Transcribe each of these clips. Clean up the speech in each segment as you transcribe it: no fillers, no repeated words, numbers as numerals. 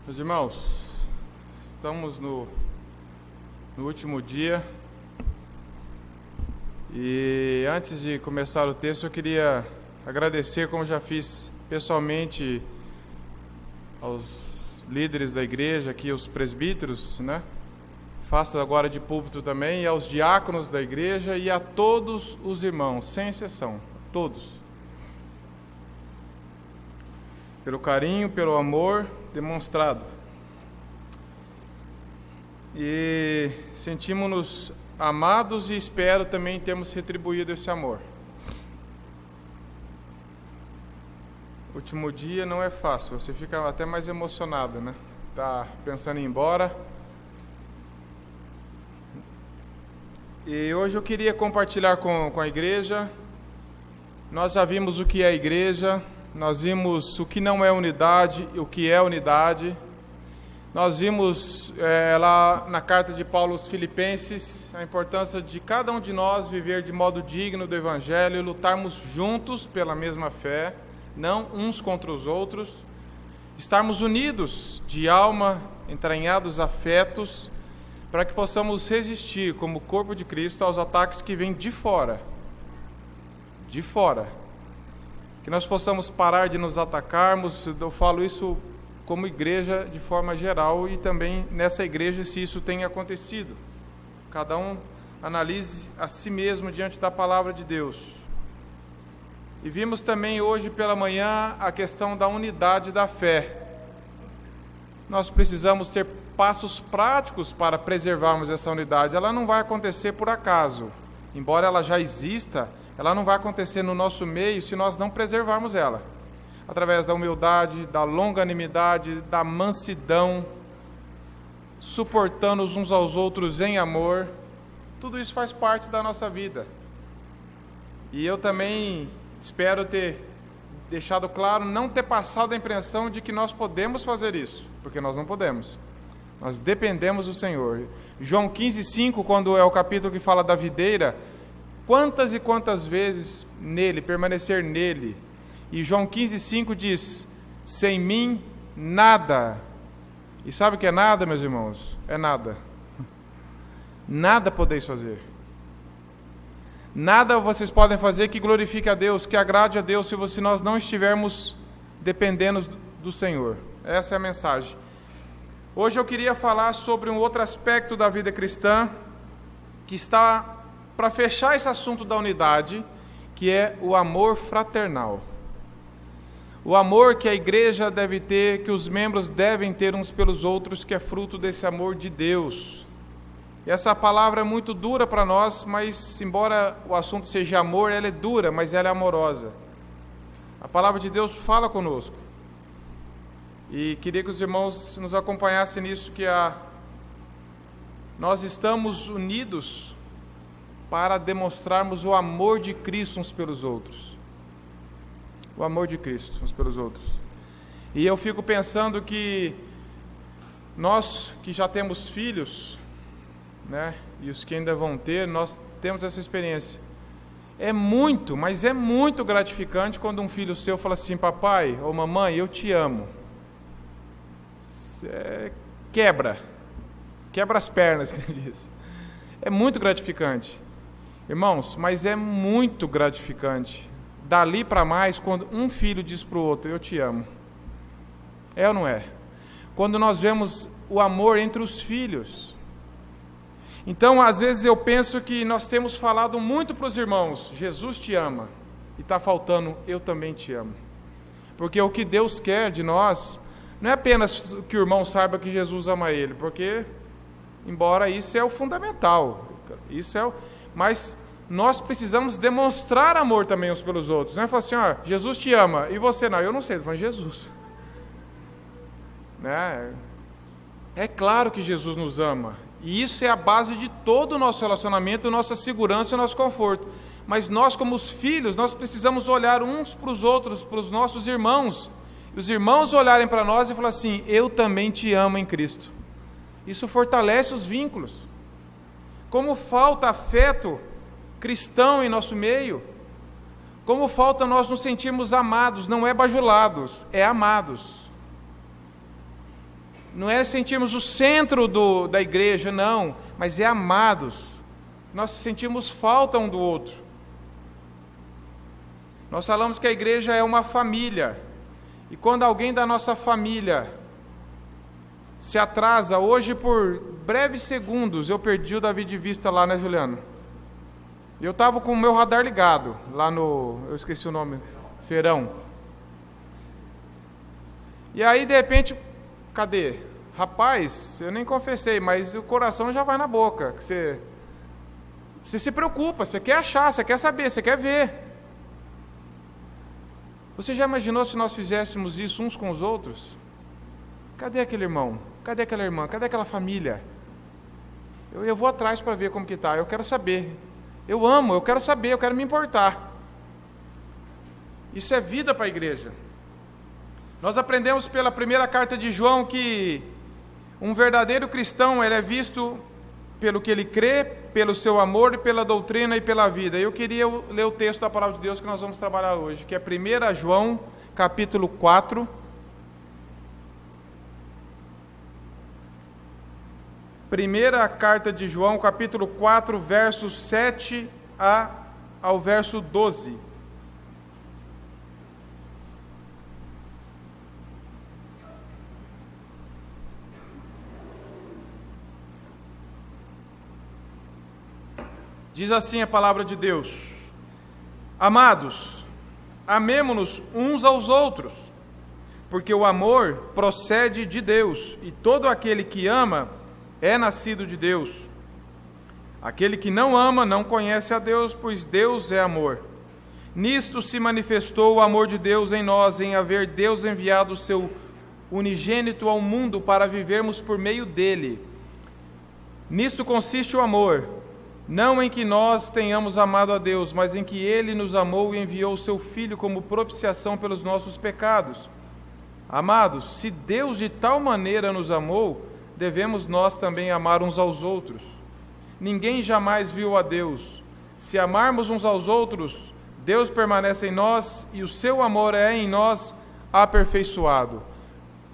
Meus irmãos, estamos no último dia e antes de começar o texto eu queria agradecer, como já fiz pessoalmente, aos líderes da igreja aqui, os presbíteros, né? Faço agora de púlpito também, e aos diáconos da igreja e a todos os irmãos, sem exceção, todos. Pelo carinho, pelo amor demonstrado. E sentimos-nos amados e espero também termos retribuído esse amor. O último dia não é fácil, você fica até mais emocionado, né? Tá pensando em ir embora. E hoje eu queria compartilhar com a igreja. Nós já vimos o que é a igreja. Nós vimos o que não é unidade e o que é unidade. Nós vimos lá na carta de Paulo aos Filipenses a importância de cada um de nós viver de modo digno do Evangelho e lutarmos juntos pela mesma fé, não uns contra os outros, estarmos unidos de alma, entranhados afetos, para que possamos resistir como corpo de Cristo aos ataques que vêm de fora. De fora. Que nós possamos parar de nos atacarmos. Eu falo isso como igreja de forma geral e também nessa igreja, se isso tem acontecido. Cada um analise a si mesmo diante da palavra de Deus. E vimos também hoje pela manhã a questão da unidade da fé. Nós precisamos ter passos práticos para preservarmos essa unidade. Ela não vai acontecer por acaso. Embora ela já exista, ela não vai acontecer no nosso meio se nós não preservarmos ela. Através da humildade, da longanimidade, da mansidão, suportando uns aos outros em amor. Tudo isso faz parte da nossa vida. E eu também espero ter deixado claro, não ter passado a impressão de que nós podemos fazer isso, porque nós não podemos. Nós dependemos do Senhor. João 15:5, quando é o capítulo que fala da videira, quantas e quantas vezes nele, permanecer nele. E João 15:5 diz, sem mim, nada. E sabe o que é nada, meus irmãos? É nada. Nada podeis fazer. Nada vocês podem fazer que glorifique a Deus, que agrade a Deus, se nós não estivermos dependendo do Senhor. Essa é a mensagem. Hoje eu queria falar sobre um outro aspecto da vida cristã, que está para fechar esse assunto da unidade, que é o amor fraternal. O amor que a igreja deve ter, que os membros devem ter uns pelos outros, que é fruto desse amor de Deus. E essa palavra é muito dura para nós, mas embora o assunto seja amor, ela é dura, mas ela é amorosa. A palavra de Deus fala conosco. E queria que os irmãos nos acompanhassem nisso, que nós estamos unidos para demonstrarmos o amor de Cristo uns pelos outros. O amor de Cristo uns pelos outros. E eu fico pensando que nós que já temos filhos, né, e os que ainda vão ter, nós temos essa experiência. É muito, mas é muito gratificante quando um filho seu fala assim, papai ou mamãe, eu te amo. Quebra as pernas, que ele diz. É muito gratificante. Irmãos, mas é muito gratificante, dali para mais, quando um filho diz para o outro, eu te amo. É ou não é? Quando nós vemos o amor entre os filhos. Então, às vezes eu penso que nós temos falado muito para os irmãos, Jesus te ama, e está faltando, eu também te amo. Porque o que Deus quer de nós, não é apenas que o irmão saiba que Jesus ama ele, porque, embora isso é o fundamental, mas nós precisamos demonstrar amor também uns pelos outros. Não é falar assim, Jesus te ama, e você não? Eu não sei, estou falando Jesus. Né? É claro que Jesus nos ama, e isso é a base de todo o nosso relacionamento, nossa segurança e nosso conforto. Mas nós, como os filhos, nós precisamos olhar uns para os outros, para os nossos irmãos, e os irmãos olharem para nós e falar assim, eu também te amo em Cristo. Isso fortalece os vínculos. Como falta afeto cristão em nosso meio, como falta nós nos sentirmos amados, não é bajulados, é amados. não é sentirmos o centro da igreja, não, mas é amados. Nós sentimos falta um do outro. Nós falamos que a igreja é uma família, e quando alguém da nossa família se atrasa, hoje por breves segundos eu perdi o Davi de vista lá, né, Juliano? Eu estava com o meu radar ligado, lá no, eu esqueci o nome, Feirão. E aí, de repente, cadê? Rapaz, eu nem confessei, mas o coração já vai na boca. Você se preocupa, você quer achar, você quer saber, você quer ver. Você já imaginou se nós fizéssemos isso uns com os outros? Cadê aquele irmão? Cadê aquela irmã? Cadê aquela família? Eu vou atrás para ver como que está, eu quero saber. Eu amo, eu quero saber, eu quero me importar. Isso é vida para a igreja. Nós aprendemos pela primeira carta de João que um verdadeiro cristão, ele é visto pelo que ele crê, pelo seu amor e pela doutrina e pela vida. Eu queria ler o texto da palavra de Deus que nós vamos trabalhar hoje, que é 1 João, capítulo 4. Primeira carta de João, capítulo 4, versos 7 ao verso 12. Diz assim a palavra de Deus: Amados, amemo-nos uns aos outros, porque o amor procede de Deus, e todo aquele que ama é nascido de Deus. Aquele que não ama não conhece a Deus, pois Deus é amor. Nisto se manifestou o amor de Deus em nós, em haver Deus enviado o seu unigênito ao mundo para vivermos por meio dele. Nisto consiste o amor, não em que nós tenhamos amado a Deus, mas em que ele nos amou e enviou o seu Filho como propiciação pelos nossos pecados. Amados, se Deus de tal maneira nos amou, devemos nós também amar uns aos outros. Ninguém jamais viu a Deus. Se amarmos uns aos outros, Deus permanece em nós e o seu amor é em nós aperfeiçoado.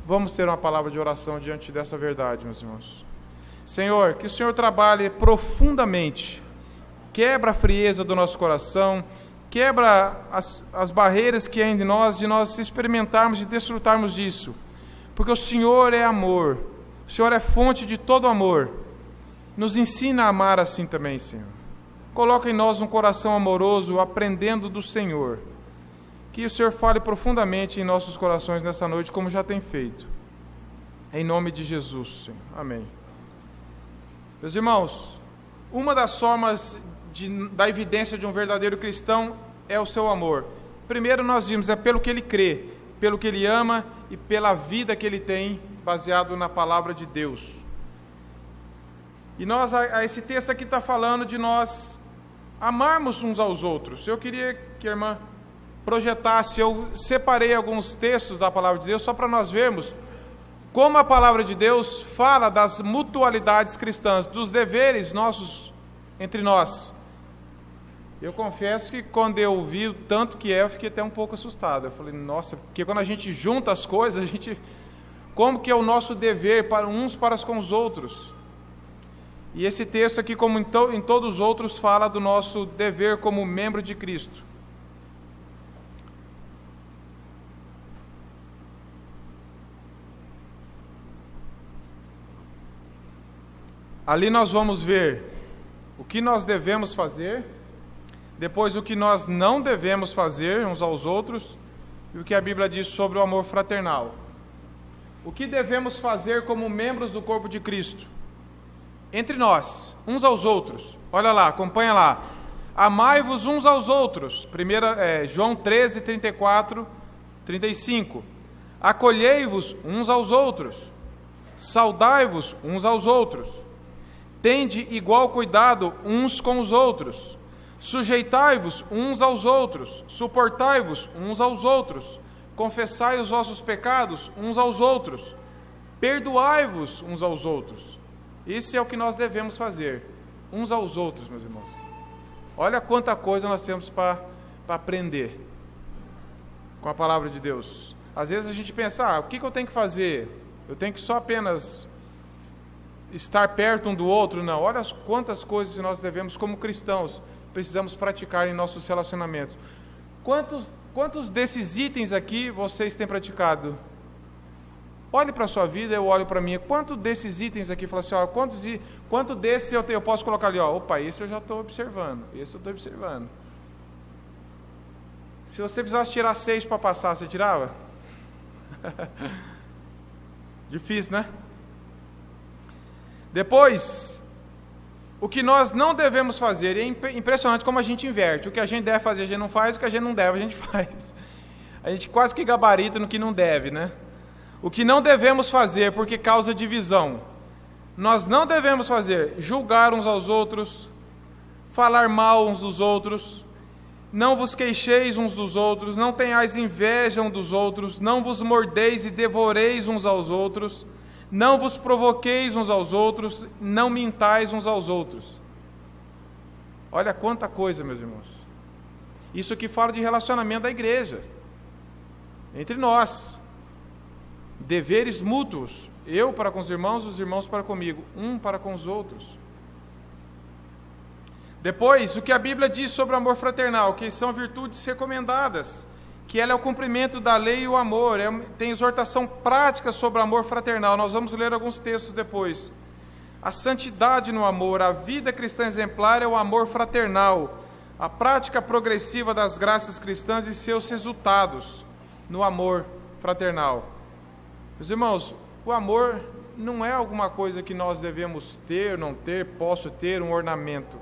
Vamos ter uma palavra de oração diante dessa verdade, meus irmãos. Senhor, que o Senhor trabalhe profundamente, quebra a frieza do nosso coração, quebra as barreiras que há em nós, de nós experimentarmos e desfrutarmos disso, porque o Senhor é amor, o Senhor é fonte de todo amor. Nos ensina a amar assim também, Senhor. Coloca em nós um coração amoroso, aprendendo do Senhor. Que o Senhor fale profundamente em nossos corações nessa noite, como já tem feito. Em nome de Jesus, Senhor. Amém. Meus irmãos, uma das formas da evidência de um verdadeiro cristão é o seu amor. Primeiro nós vimos, é pelo que ele crê, pelo que ele ama e pela vida que ele tem, baseado na palavra de Deus. E esse texto aqui está falando de nós amarmos uns aos outros. Eu queria que a irmã projetasse, eu separei alguns textos da palavra de Deus, só para nós vermos como a palavra de Deus fala das mutualidades cristãs, dos deveres nossos entre nós. Eu confesso que quando eu vi o tanto que eu fiquei até um pouco assustado. Eu falei, nossa, porque quando a gente junta as coisas, como que é o nosso dever para uns para com os outros? E esse texto aqui, como em todos os outros, fala do nosso dever como membro de Cristo. Ali nós vamos ver o que nós devemos fazer, depois o que nós não devemos fazer uns aos outros, e o que a Bíblia diz sobre o amor fraternal. O que devemos fazer como membros do corpo de Cristo? Entre nós, uns aos outros. Olha lá, acompanha lá. Amai-vos uns aos outros. João 13, 34, 35. Acolhei-vos uns aos outros. Saudai-vos uns aos outros. Tende igual cuidado uns com os outros. Sujeitai-vos uns aos outros. Suportai-vos uns aos outros. Confessai os vossos pecados uns aos outros. Perdoai-vos uns aos outros. Isso é o que nós devemos fazer, uns aos outros, meus irmãos. Olha quanta coisa nós temos para aprender com a palavra de Deus. Às vezes a gente pensa, o que eu tenho que fazer? Eu tenho que só apenas estar perto um do outro, não. Olha quantas coisas nós devemos, como cristãos, precisamos praticar em nossos relacionamentos. Quantos desses itens aqui vocês têm praticado? Olhe para a sua vida, eu olho para a minha. Quanto desses itens aqui, fala assim, ó, quanto desses eu posso colocar ali? Ó, opa, esse eu já estou observando, esse eu estou observando. Se você precisasse tirar 6 para passar, você tirava? Difícil, né? Depois, o que nós não devemos fazer, é impressionante como a gente inverte. O que a gente deve fazer, a gente não faz, o que a gente não deve, a gente faz. A gente quase que gabarita no que não deve, né? O que não devemos fazer, porque causa divisão. Nós não devemos fazer julgar uns aos outros, falar mal uns dos outros, não vos queixeis uns dos outros, não tenhais inveja uns dos outros, não vos mordeis e devoreis uns aos outros, não vos provoqueis uns aos outros, não mintais uns aos outros. Olha quanta coisa, meus irmãos. Isso aqui fala de relacionamento da igreja, entre nós. Deveres mútuos, eu para com os irmãos para comigo, um para com os outros. Depois, o que a Bíblia diz sobre o amor fraternal, que são virtudes recomendadas, que ela é o cumprimento da lei e o amor, tem exortação prática sobre o amor fraternal, nós vamos ler alguns textos depois. A santidade no amor, a vida cristã exemplar é o amor fraternal, a prática progressiva das graças cristãs e seus resultados no amor fraternal. Meus irmãos, o amor não é alguma coisa que nós devemos ter, não ter, posso ter, um ornamento.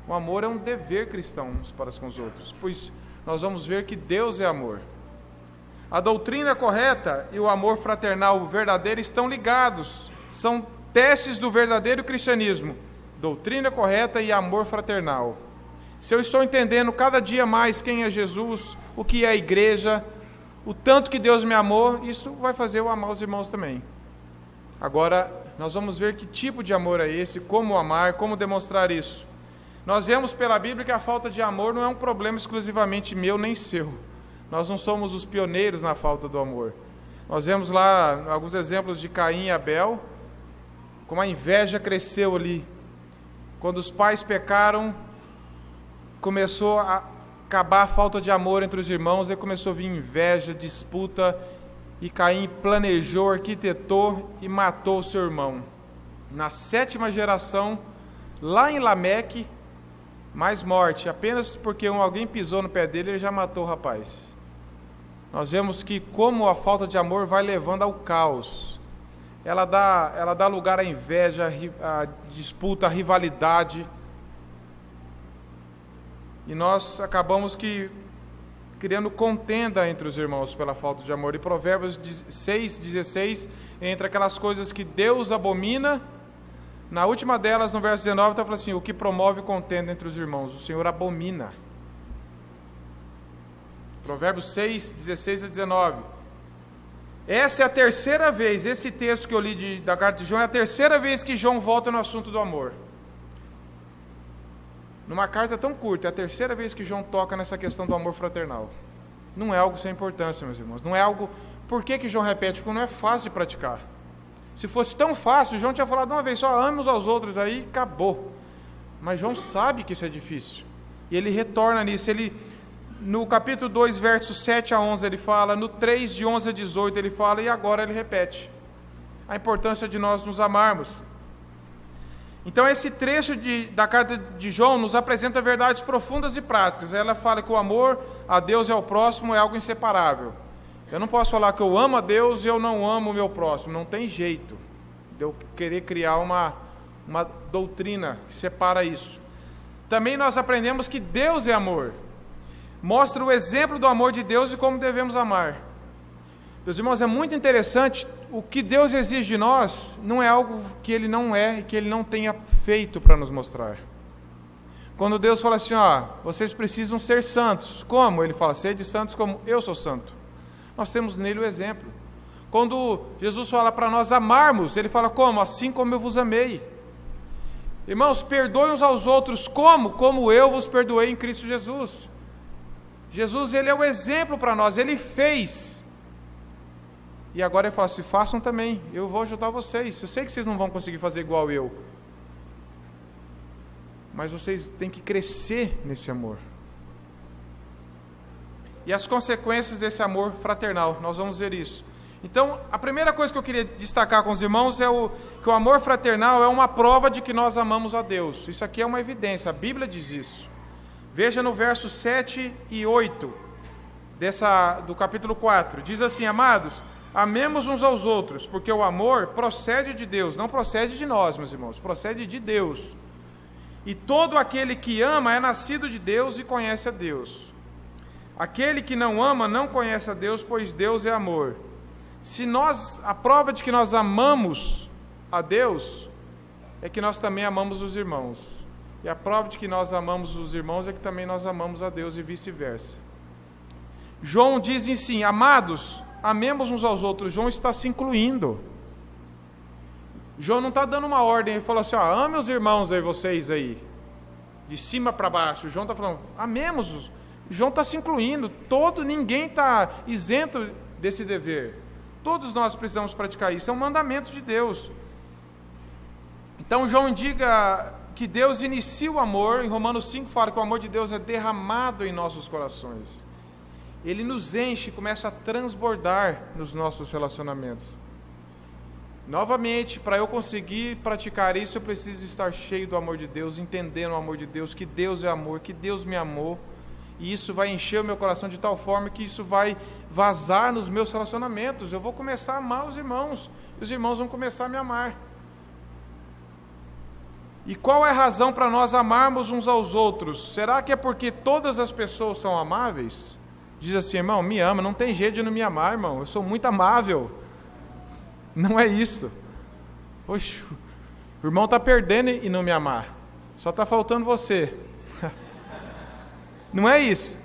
O amor é um dever cristão uns para com os outros, pois nós vamos ver que Deus é amor. A doutrina correta e o amor fraternal verdadeiro estão ligados, são testes do verdadeiro cristianismo, doutrina correta e amor fraternal. Se eu estou entendendo cada dia mais quem é Jesus, o que é a igreja, o tanto que Deus me amou, isso vai fazer eu amar os irmãos também. Agora, nós vamos ver que tipo de amor é esse, como amar, como demonstrar isso. Nós vemos pela Bíblia que a falta de amor não é um problema exclusivamente meu nem seu. Nós não somos os pioneiros na falta do amor. Nós vemos lá alguns exemplos de Caim e Abel, como a inveja cresceu ali. Quando os pais pecaram, começou a acabar a falta de amor entre os irmãos, aí começou a vir inveja, disputa, e Caim planejou, arquitetou e matou o seu irmão. Na 7ª geração, lá em Lameque, mais morte, apenas porque alguém pisou no pé dele, ele já matou o rapaz. Nós vemos que como a falta de amor vai levando ao caos. Ela dá lugar à inveja, à disputa, à rivalidade. E nós acabamos criando contenda entre os irmãos pela falta de amor. E Provérbios 6,16, entre aquelas coisas que Deus abomina, na última delas, no verso 19, está falando assim, o que promove contenda entre os irmãos, o Senhor abomina. Provérbios 6,16 a 19. Essa é a terceira vez, esse texto que eu li da carta de João, é a terceira vez que João volta no assunto do amor. Numa carta tão curta, é a terceira vez que João toca nessa questão do amor fraternal. Não é algo sem importância, meus irmãos. Não é algo... Por que João repete? Porque não é fácil de praticar. Se fosse tão fácil, João tinha falado uma vez só, ame uns aos outros, aí acabou. Mas João sabe que isso é difícil. E ele retorna nisso. No capítulo 2, versos 7 a 11, ele fala. No 3, de 11 a 18, ele fala. E agora ele repete. A importância de nós nos amarmos. Então esse trecho da carta de João nos apresenta verdades profundas e práticas. Ela fala que o amor a Deus e ao próximo é algo inseparável. Eu não posso falar que eu amo a Deus e eu não amo o meu próximo. Não tem jeito de eu querer criar uma doutrina que separa isso. Também nós aprendemos que Deus é amor. Mostra o exemplo do amor de Deus e como devemos amar. Meus irmãos, é muito interessante. O que Deus exige de nós não é algo que Ele não é e que Ele não tenha feito para nos mostrar. Quando Deus fala assim, vocês precisam ser santos. Como? Ele fala, sede santos como eu sou santo. Nós temos nele o exemplo. Quando Jesus fala para nós amarmos, Ele fala como? Assim como eu vos amei. Irmãos, perdoem uns aos outros como? Como eu vos perdoei em Cristo Jesus. Jesus, Ele é o exemplo para nós, Ele fez. E agora ele fala assim, façam também, eu vou ajudar vocês. Eu sei que vocês não vão conseguir fazer igual eu, mas vocês têm que crescer nesse amor. E as consequências desse amor fraternal, nós vamos ver isso. Então, a primeira coisa que eu queria destacar com os irmãos que o amor fraternal é uma prova de que nós amamos a Deus. Isso aqui é uma evidência, a Bíblia diz isso. Veja no versos 7 e 8 do capítulo 4. Diz assim, amados, amemos uns aos outros, porque o amor procede de Deus, não procede de nós, meus irmãos, procede de Deus. E todo aquele que ama é nascido de Deus e conhece a Deus. Aquele que não ama não conhece a Deus, pois Deus é amor. A prova de que nós amamos a Deus é que nós também amamos os irmãos. E a prova de que nós amamos os irmãos é que também nós amamos a Deus e vice-versa. João diz assim, amados, amemos uns aos outros. João está se incluindo. João não está dando uma ordem, ele falou assim, ame os irmãos aí, vocês aí, de cima para baixo. João está falando, amemos. João está se incluindo, ninguém está isento desse dever. Todos nós precisamos praticar isso, é um mandamento de Deus. Então João indica que Deus inicia o amor, em Romanos 5 fala que o amor de Deus é derramado em nossos corações. Ele nos enche, começa a transbordar nos nossos relacionamentos. Novamente, para eu conseguir praticar isso, eu preciso estar cheio do amor de Deus, entendendo o amor de Deus, que Deus é amor, que Deus me amou. E isso vai encher o meu coração de tal forma que isso vai vazar nos meus relacionamentos. Eu vou começar a amar os irmãos, e os irmãos vão começar a me amar. E qual é a razão para nós amarmos uns aos outros? Será que é porque todas as pessoas são amáveis? Diz assim, irmão, me ama, não tem jeito de não me amar, irmão, eu sou muito amável. Não é isso. Poxa, o irmão está perdendo e não me amar, só está faltando você. Não é isso.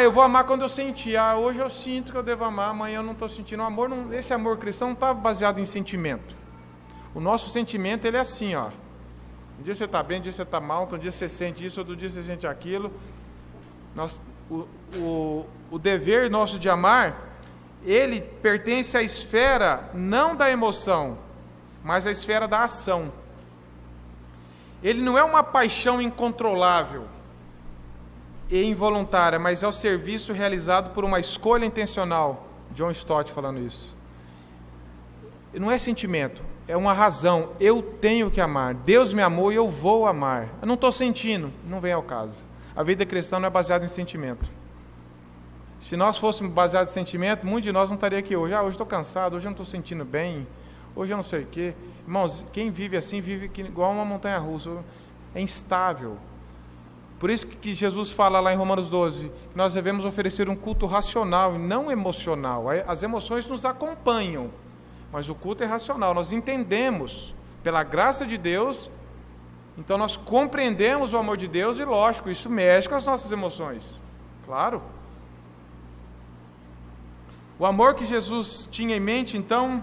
Eu vou amar quando eu sentir. Hoje eu sinto que eu devo amar, amanhã eu não estou sentindo. Esse amor cristão não está baseado em sentimento. O nosso sentimento, ele é assim, Um dia você está bem, um dia você está mal, um dia você sente isso, outro dia você sente aquilo. O dever nosso de amar, ele pertence à esfera, não da emoção, mas à esfera da ação. Ele não é uma paixão incontrolável e involuntária, mas é o serviço realizado por uma escolha intencional. John Stott falando isso. Não é sentimento, é uma razão. Eu tenho que amar. Deus me amou e eu vou amar. Eu não estou sentindo, não vem ao caso. A vida cristã não é baseada em sentimento. Se nós fôssemos baseados em sentimento, muitos de nós não estaria aqui hoje. Hoje estou cansado, hoje eu não estou sentindo bem, hoje eu não sei o quê. Irmãos, quem vive assim, vive igual uma montanha-russa. É instável. Por isso que Jesus fala lá em Romanos 12, que nós devemos oferecer um culto racional e não emocional. As emoções nos acompanham, mas o culto é racional. Nós entendemos, pela graça de Deus, então nós compreendemos o amor de Deus e, lógico, isso mexe com as nossas emoções. Claro. O amor que Jesus tinha em mente, então,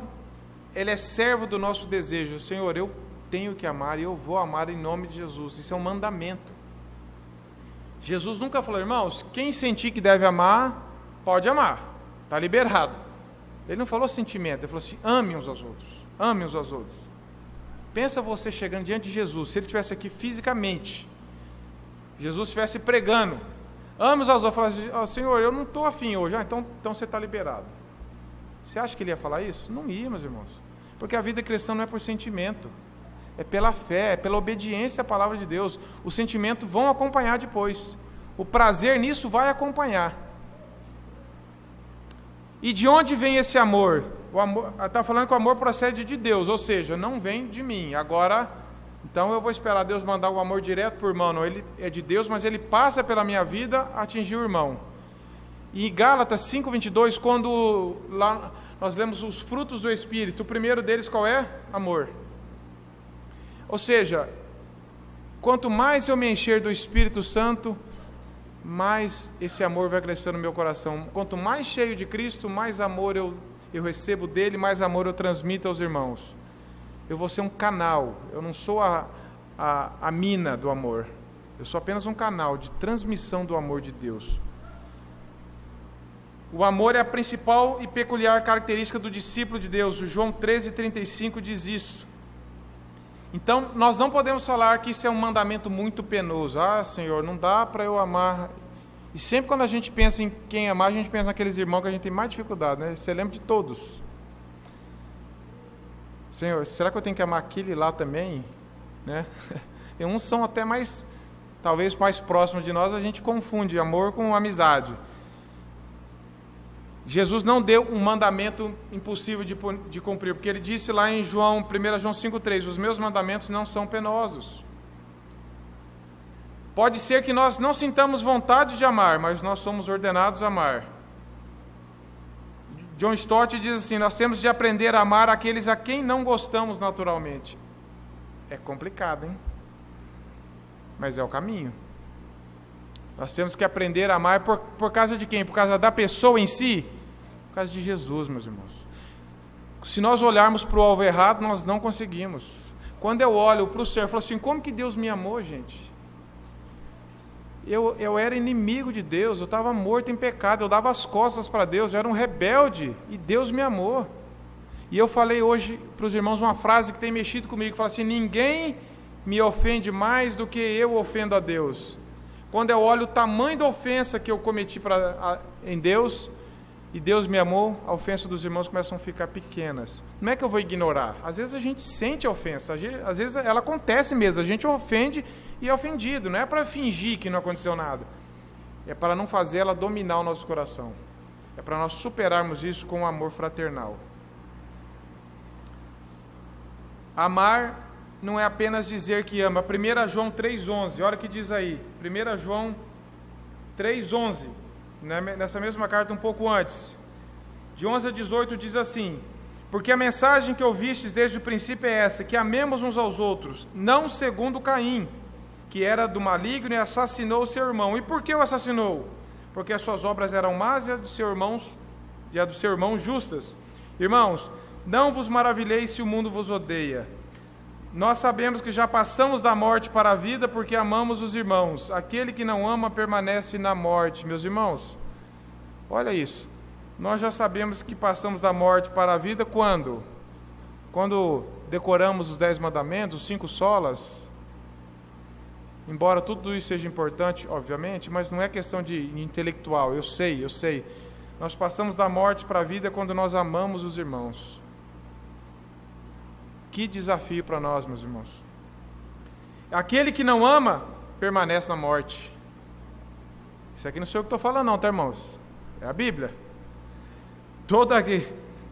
ele é servo do nosso desejo. Senhor, eu tenho que amar e eu vou amar em nome de Jesus. Isso é um mandamento. Jesus nunca falou, irmãos, quem sentir que deve amar, pode amar, está liberado. Ele não falou sentimento, ele falou assim, ame uns aos outros, ame uns aos outros. Pensa você chegando diante de Jesus, se ele estivesse aqui fisicamente, Jesus estivesse pregando, ame uns aos outros, falasse, Senhor, eu não estou afim hoje, então você está liberado. Você acha que ele ia falar isso? Não ia, meus irmãos, porque a vida cristã não é por sentimento. É pela fé, é pela obediência à palavra de Deus. Os sentimentos vão acompanhar depois. O prazer nisso vai acompanhar. E de onde vem esse amor? Está falando que o amor procede de Deus, ou seja, não vem de mim. Agora, então eu vou esperar Deus mandar o amor direto para o irmão. Não, ele é de Deus, mas ele passa pela minha vida a atingir o irmão. E em Gálatas 5:22, quando lá nós lemos os frutos do Espírito, o primeiro deles qual é? Amor. Ou seja, quanto mais eu me encher do Espírito Santo, mais esse amor vai crescer no meu coração. Quanto mais cheio de Cristo, mais amor eu recebo dele, mais amor eu transmito aos irmãos. Eu vou ser um canal, eu não sou a mina do amor. Eu sou apenas um canal de transmissão do amor de Deus. O amor é a principal e peculiar característica do discípulo de Deus. O João 13,35 diz isso. Então, nós não podemos falar que isso é um mandamento muito penoso. Ah, Senhor, não dá para eu amar. E sempre quando a gente pensa em quem amar, a gente pensa naqueles irmãos que a gente tem mais dificuldade, né? Você lembra de todos. Senhor, será que eu tenho que amar aquele lá também? Né? E uns são até mais, talvez mais próximos de nós, a gente confunde amor com amizade. Jesus não deu um mandamento impossível de cumprir, porque ele disse lá em 1 João 5,3, os meus mandamentos não são penosos. Pode ser que nós não sintamos vontade de amar, mas nós somos ordenados a amar. John Stott diz assim, nós temos de aprender a amar aqueles a quem não gostamos naturalmente. É complicado, hein? Mas é o caminho. Nós temos que aprender a amar por causa de quem? Por causa da pessoa em si? Por causa de Jesus, meus irmãos. Se nós olharmos para o alvo errado, nós não conseguimos. Quando eu olho para o Senhor, eu falo assim, como que Deus me amou, gente? Eu era inimigo de Deus, eu estava morto em pecado, eu dava as costas para Deus, eu era um rebelde, e Deus me amou. E eu falei hoje para os irmãos uma frase que tem mexido comigo, fala assim, ninguém me ofende mais do que eu ofendo a Deus. Quando eu olho o tamanho da ofensa que eu cometi em Deus, e Deus me amou, a ofensa dos irmãos começam a ficar pequenas. Não é que eu vou ignorar, às vezes a gente sente a ofensa, às vezes ela acontece mesmo, a gente ofende e é ofendido, não é para fingir que não aconteceu nada, é para não fazer ela dominar o nosso coração, é para nós superarmos isso com o amor fraternal. Amar não é apenas dizer que ama. 1 João 3,11, olha o que diz aí, 1 João 3,11, nessa mesma carta um pouco antes, de 11 a 18 diz assim, porque a mensagem que ouvistes desde o princípio é essa, que amemos uns aos outros, não segundo Caim, que era do maligno e assassinou o seu irmão. E por que o assassinou? Porque as suas obras eram más e a do seu irmão justas. Irmãos, não vos maravilheis se o mundo vos odeia. Nós sabemos que já passamos da morte para a vida porque amamos os irmãos. Aquele que não ama permanece na morte. Meus irmãos, olha isso. Nós já sabemos que passamos da morte para a vida quando? Quando decoramos os 10 mandamentos, os 5 solas. Embora tudo isso seja importante, obviamente, mas não é questão de intelectual, eu sei. Nós passamos da morte para a vida quando nós amamos os irmãos. Que desafio para nós, meus irmãos. Aquele que não ama, permanece na morte. Isso aqui não sou eu que estou falando não, tá, irmãos? É a Bíblia.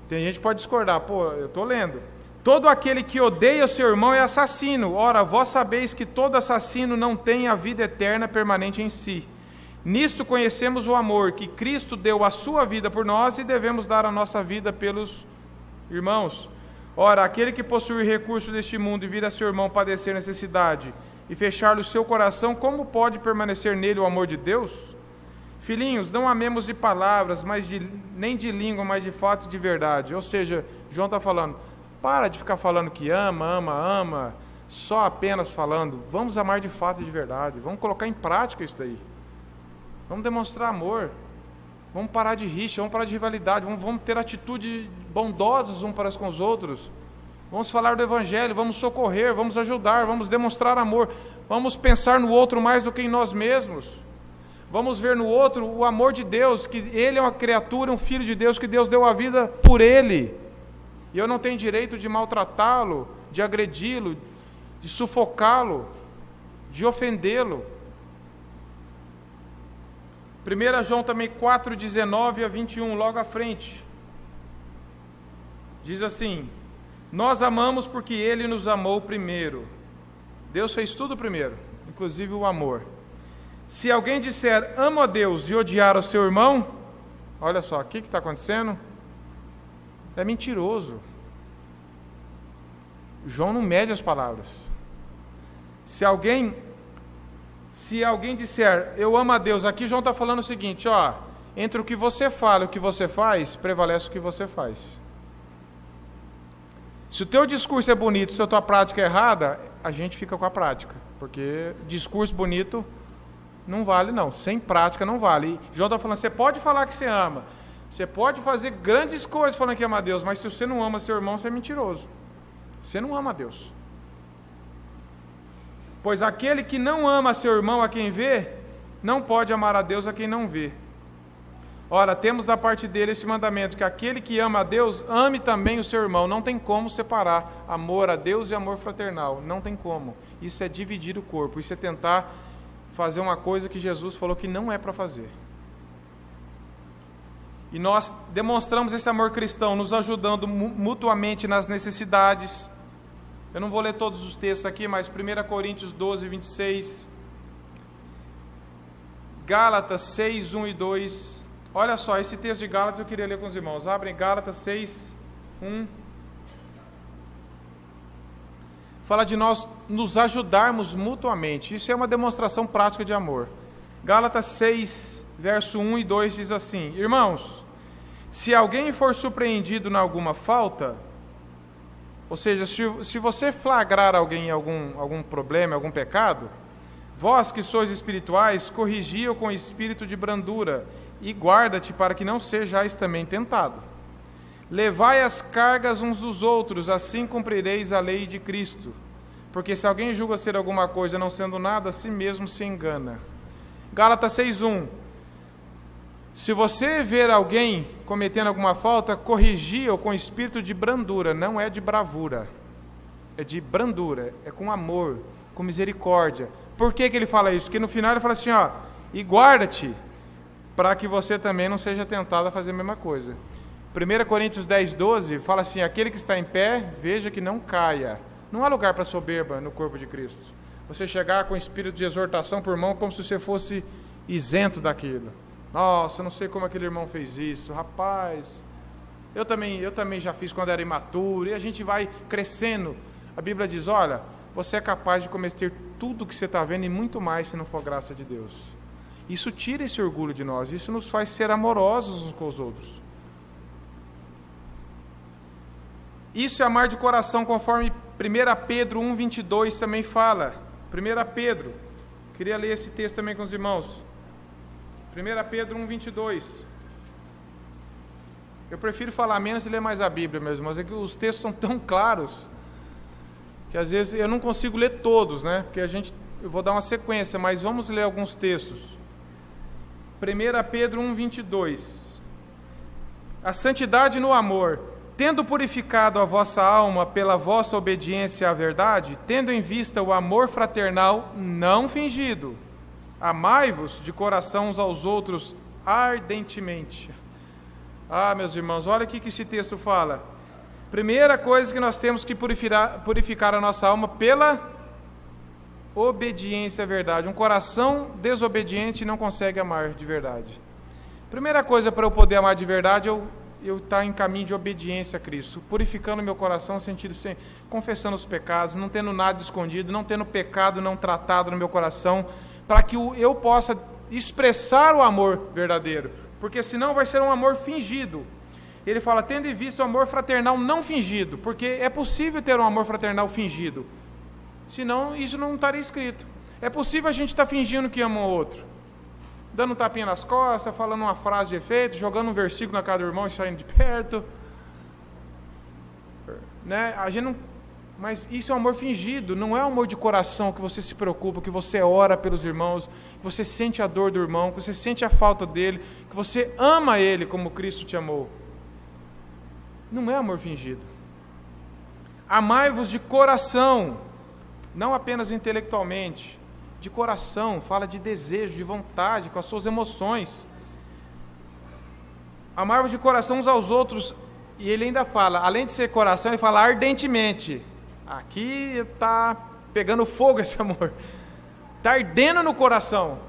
Tem gente que pode discordar, eu estou lendo. Todo aquele que odeia o seu irmão é assassino. Ora, vós sabeis que todo assassino não tem a vida eterna permanente em si. Nisto conhecemos o amor, que Cristo deu a sua vida por nós e devemos dar a nossa vida pelos irmãos. Ora, aquele que possui recursos deste mundo e vir a seu irmão padecer necessidade e fechar-lhe o seu coração, como pode permanecer nele o amor de Deus? Filhinhos, não amemos de palavras, nem de língua, mas de fato e de verdade. Ou seja, João está falando, para de ficar falando que ama, só apenas falando. Vamos amar de fato e de verdade. Vamos colocar em prática isso daí. Vamos demonstrar amor. Vamos parar de rixa, vamos parar de rivalidade, vamos ter atitudes bondosas uns para com os outros. Vamos falar do Evangelho, vamos socorrer, vamos ajudar, vamos demonstrar amor. Vamos pensar no outro mais do que em nós mesmos. Vamos ver no outro o amor de Deus, que ele é uma criatura, um filho de Deus, que Deus deu a vida por ele. E eu não tenho direito de maltratá-lo, de agredi-lo, de sufocá-lo, de ofendê-lo. 1 João também 4, 19 a 21, logo à frente. Diz assim, nós amamos porque Ele nos amou primeiro. Deus fez tudo primeiro, inclusive o amor. Se alguém disser, amo a Deus e odiar o seu irmão, olha só, o que está acontecendo? É mentiroso. João não mede as palavras. Se alguém disser, eu amo a Deus, aqui João está falando o seguinte, entre o que você fala e o que você faz, prevalece o que você faz. Se o teu discurso é bonito, se a tua prática é errada, a gente fica com a prática, porque discurso bonito não vale não, sem prática não vale. E João está falando, você pode falar que você ama, Você pode fazer grandes coisas falando que ama a Deus, mas se você não ama seu irmão, você é mentiroso. Você não ama a Deus. Pois aquele que não ama seu irmão a quem vê, não pode amar a Deus a quem não vê. Ora, temos da parte dele esse mandamento, que aquele que ama a Deus, ame também o seu irmão. Não tem como separar amor a Deus e amor fraternal. Não tem como. Isso é dividir o corpo. Isso é tentar fazer uma coisa que Jesus falou que não é para fazer. E nós demonstramos esse amor cristão, nos ajudando mutuamente nas necessidades. Eu não vou ler todos os textos aqui, mas 1 Coríntios 12, 26, Gálatas 6, 1 e 2. Olha só, esse texto de Gálatas eu queria ler com os irmãos. Abrem Gálatas 6, 1. Fala de nós nos ajudarmos mutuamente. Isso é uma demonstração prática de amor. Gálatas 6, verso 1 e 2 diz assim: Irmãos, se alguém for surpreendido em alguma falta, ou seja, se você flagrar alguém em algum problema, algum pecado, vós que sois espirituais, corrigi-o com espírito de brandura, e guarda-te para que não sejais também tentado. Levai as cargas uns dos outros, assim cumprireis a lei de Cristo. Porque se alguém julga ser alguma coisa não sendo nada, a si mesmo se engana. Gálatas 6:1. Se você ver alguém cometendo alguma falta, corrigi-o com espírito de brandura, não é de bravura, é de brandura, é com amor, com misericórdia. Por que ele fala isso? Porque no final ele fala assim, ó, e guarda-te, para que você também não seja tentado a fazer a mesma coisa. 1 Coríntios 10:12 fala assim, aquele que está em pé, veja que não caia. Não há lugar para soberba no corpo de Cristo. Você chegar com espírito de exortação por mão, como se você fosse isento daquilo. Nossa, eu não sei como aquele irmão fez isso, rapaz. Eu também já fiz quando era imaturo, e a gente vai crescendo. A Bíblia diz, olha, você é capaz de cometer tudo o que você está vendo e muito mais se não for graça de Deus. Isso tira esse orgulho de nós, isso nos faz ser amorosos uns com os outros. Isso é amar de coração, conforme 1 Pedro 1,22 também fala. 1 Pedro, queria ler esse texto também com os irmãos. 1 Pedro 1,22. Eu prefiro falar menos e ler mais a Bíblia, meus irmãos. É que os textos são tão claros que às vezes eu não consigo ler todos, né? Porque eu vou dar uma sequência, mas vamos ler alguns textos. 1 Pedro 1,22. A santidade no amor, tendo purificado a vossa alma pela vossa obediência à verdade, tendo em vista o amor fraternal não fingido, amai-vos de coração uns aos outros ardentemente. Ah, meus irmãos, olha o que esse texto fala. Primeira coisa que nós temos que purificar a nossa alma pela obediência à verdade. Um coração desobediente não consegue amar de verdade. Primeira coisa para eu poder amar de verdade, eu estar em caminho de obediência a Cristo, purificando meu coração no sentido de confessando os pecados, não tendo nada escondido, não tendo pecado não tratado no meu coração, para que eu possa expressar o amor verdadeiro, porque senão vai ser um amor fingido. Ele fala, tendo em vista o amor fraternal não fingido, porque é possível ter um amor fraternal fingido, senão isso não estaria escrito. É possível a gente estar fingindo que ama o outro, dando um tapinha nas costas, falando uma frase de efeito, jogando um versículo na cara do irmão e saindo de perto, né? A gente não... Mas isso é um amor fingido, não é um amor de coração que você se preocupa, que você ora pelos irmãos, que você sente a dor do irmão, que você sente a falta dele, que você ama ele como Cristo te amou. Não é amor fingido. Amai-vos de coração, não apenas intelectualmente, de coração, fala de desejo, de vontade, com as suas emoções. Amar-vos de coração uns aos outros, e ele ainda fala, além de ser coração, ele fala ardentemente. Aqui está pegando fogo esse amor, está ardendo no coração.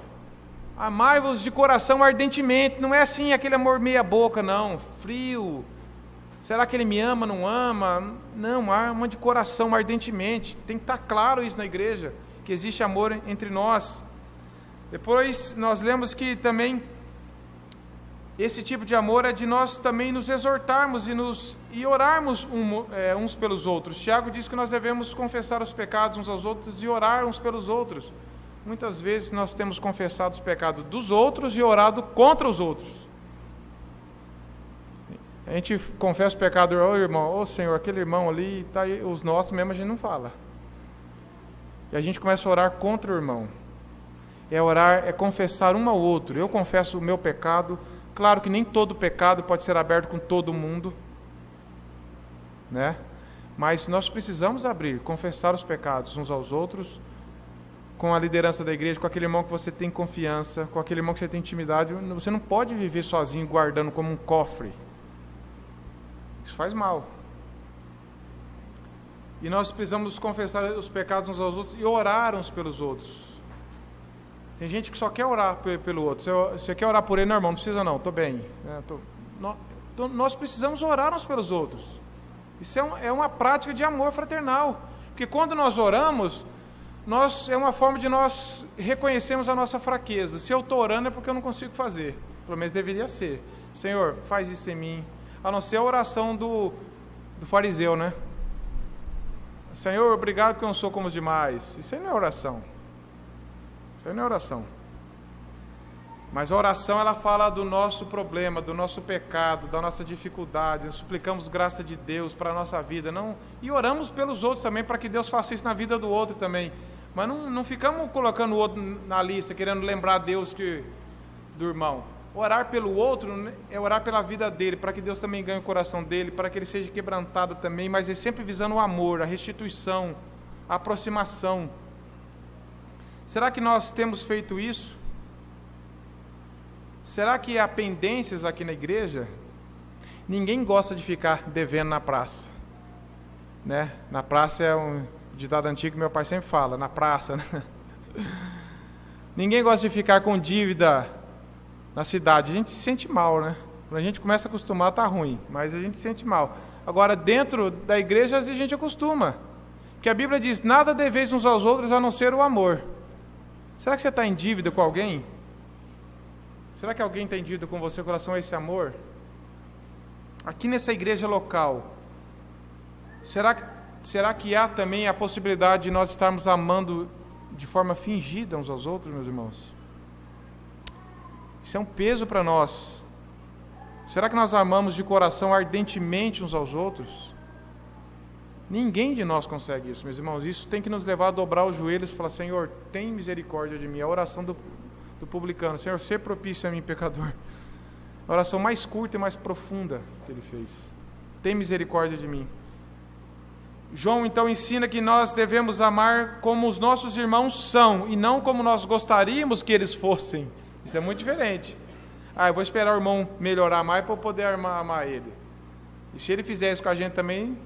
Amai-vos de coração ardentemente, não é assim aquele amor meia boca, não, frio. Será que ele me ama, não ama? Não, ama de coração ardentemente. Tem que estar claro isso na igreja, que existe amor entre nós. Depois nós lemos que também esse tipo de amor é de nós também nos exortarmos e orarmos uns pelos outros. Tiago diz que nós devemos confessar os pecados uns aos outros e orar uns pelos outros. Muitas vezes nós temos confessado os pecados dos outros e orado contra os outros. A gente confessa o pecado, ô irmão, ô Senhor, aquele irmão ali, tá aí, os nossos mesmo a gente não fala. E a gente começa a orar contra o irmão. É orar, é confessar um ao outro. Eu confesso o meu pecado. Claro que nem todo pecado pode ser aberto com todo mundo, né? Mas nós precisamos abrir, confessar os pecados uns aos outros, com a liderança da igreja, com aquele irmão que você tem confiança, com aquele irmão que você tem intimidade. Você não pode viver sozinho, guardando como um cofre. Isso faz mal. E nós precisamos confessar os pecados uns aos outros e orar uns pelos outros. Tem gente que só quer orar pelo outro. Você quer orar por ele, não, irmão? Não precisa não, estou bem. Nós precisamos orar uns pelos outros. Isso é uma prática de amor fraternal. Porque quando nós oramos, é uma forma de nós reconhecermos a nossa fraqueza. Se eu estou orando é porque eu não consigo fazer. Pelo menos deveria ser. Senhor, faz isso em mim. A não ser a oração do fariseu, né? Senhor, obrigado porque eu não sou como os demais. Isso aí não é oração. Isso aí não é oração. Mas a oração, ela fala do nosso problema, do nosso pecado, da nossa dificuldade. Nós suplicamos graça de Deus para a nossa vida. E oramos pelos outros também, para que Deus faça isso na vida do outro também. Mas não ficamos colocando o outro na lista, querendo lembrar Deus do irmão. Orar pelo outro é orar pela vida dele, para que Deus também ganhe o coração dele, para que ele seja quebrantado também, mas é sempre visando o amor, a restituição, a aproximação. Será que nós temos feito isso? Será que há pendências aqui na igreja? Ninguém gosta de ficar devendo na praça, né? Na praça é um ditado antigo que meu pai sempre fala, na praça, né? Ninguém gosta de ficar com dívida na cidade. A gente se sente mal, né? Quando a gente começa a acostumar, tá ruim, mas a gente se sente mal. Agora, dentro da igreja, às vezes a gente acostuma, porque a Bíblia diz, nada deveis uns aos outros a não ser o amor. Será que você está em dívida com alguém? Será que alguém tem dívida com você com relação a esse amor? Aqui nessa igreja local, será que há também a possibilidade de nós estarmos amando de forma fingida uns aos outros, meus irmãos? Isso é um peso para nós. Será que nós amamos de coração ardentemente uns aos outros? Ninguém de nós consegue isso, meus irmãos. Isso tem que nos levar a dobrar os joelhos e falar, Senhor, tem misericórdia de mim. A oração do publicano, Senhor, ser propício a mim, pecador. A oração mais curta e mais profunda que ele fez. Tem misericórdia de mim. João então ensina que nós devemos amar como os nossos irmãos são e não como nós gostaríamos que eles fossem. Isso é muito diferente. Eu vou esperar o irmão melhorar mais para eu poder amar ele. E se ele fizer isso com a gente também,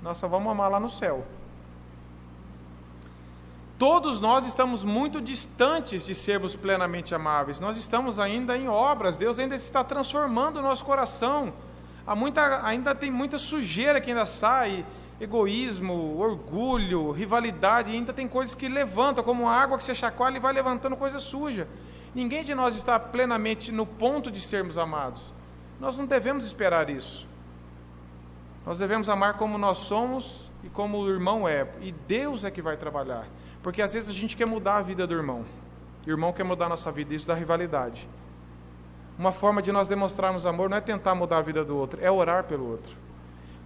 nós só vamos amar lá no céu. Todos nós estamos muito distantes de sermos plenamente amáveis. Nós estamos ainda em obras. Deus ainda está transformando o nosso coração. Ainda tem muita sujeira que ainda sai. Egoísmo, orgulho, rivalidade. Ainda tem coisas que levantam, como a água que você chacoalha e vai levantando coisa suja. Ninguém de nós está plenamente no ponto de sermos amados. Nós não devemos esperar isso. Nós devemos amar como nós somos e como o irmão é. E Deus é que vai trabalhar. Porque às vezes a gente quer mudar a vida do irmão. O irmão quer mudar a nossa vida, isso dá rivalidade. Uma forma de nós demonstrarmos amor não é tentar mudar a vida do outro, é orar pelo outro.